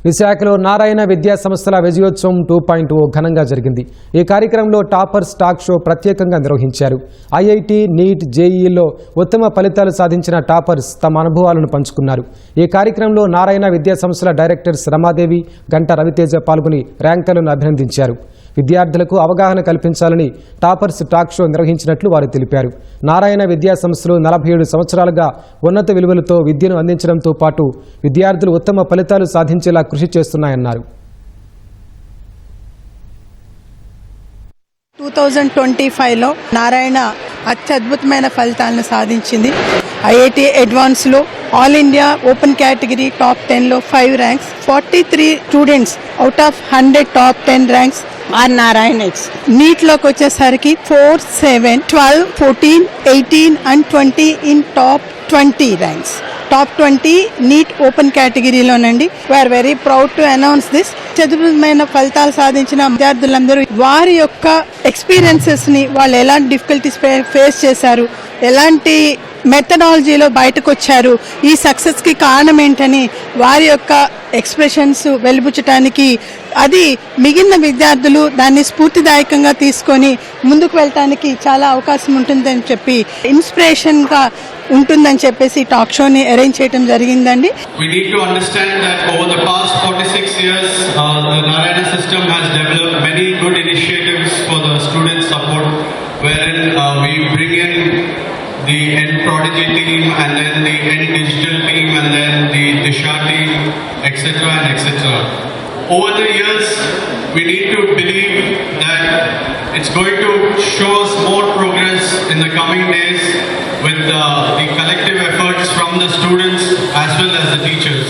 విశాఖలో నారాయణ విద్యా సంస్థల విజయోత్సవం 2.0 ఘనంగా జరిగింది. ఈ కార్యక్రమంలో టాపర్స్ టాక్ షో ప్రత్యేకంగా నిర్వహించారు. ఐఐటి, నీట్, జేఈలో ఉత్తమ ఫలితాలు సాధించిన టాపర్స్ తమ అనుభవాలను పంచుకున్నారు. ఈ కార్యక్రమంలో నారాయణ విద్యా సంస్థల డైరెక్టర్స్ రమాదేవి, గంట రవితేజ పాల్గొని ర్యాంకర్లను అభినందించారు. విద్యార్థులకు అవగాహన కల్పించాలని టాపర్స్ టాక్ షో నిర్వహించినట్లు వారు తెలిపారు. నారాయణ విద్యా సంస్థలు 47 సంవత్సరాలుగా ఉన్నత విలువలతో విద్యను అందించడంతో పాటు విద్యార్థులు ఉత్తమ ఫలితాలు సాధించేలా కృషి చేస్తున్నాయన్నారు. 2025లో నారాయణ అత్యద్భుతమైన ఫలితాలను సాధించింది. ఐఐటి అడ్వాన్స్లో all India open category top 10లో 5 ranks, 43 students out of 100 top 10 ranks are Narayana's. నీట్లోకి వచ్చేసరికి 4, 7, 12, 14, 18 and 20 in top 20 ranks. Top 20 NEET open కేటగిరీలోనండి. We're very proud to announce this. చదువుమైన ఫలితాలు సాధించిన విద్యార్థులందరూ వారి యొక్క ఎక్స్పీరియన్సెస్ ని, వాళ్ళు ఎలాంటి డిఫికల్టీస్ ఫేస్ చేశారు, ఎలాంటి మెథడాలజీలో బయటకు వచ్చారు, ఈ సక్సెస్ కి కారణం ఏంటని వారి యొక్క ఎక్స్ప్రెషన్స్ వెలిబుచ్చటానికి, అది మిగిలిన విద్యార్థులు దాన్ని స్ఫూర్తిదాయకంగా తీసుకొని ముందుకు వెళ్ళటానికి చాలా అవకాశం ఉంటుందని చెప్పి, ఇన్స్పిరేషన్ గా ఉంటుందని చెప్పేసి టాక్ షోని అరేంజ్ చేయడం జరిగిందండి. We need to understand that over the past 46 years, the Narayana system has developed many good initiatives for the student support, wherein we bring in the N Prodigy team and then the N Digital team and then the Disha team, etc. and etc. Over the years, we need to believe that it's going to show us more progress in the coming days with the collective efforts from the students as well as the teachers.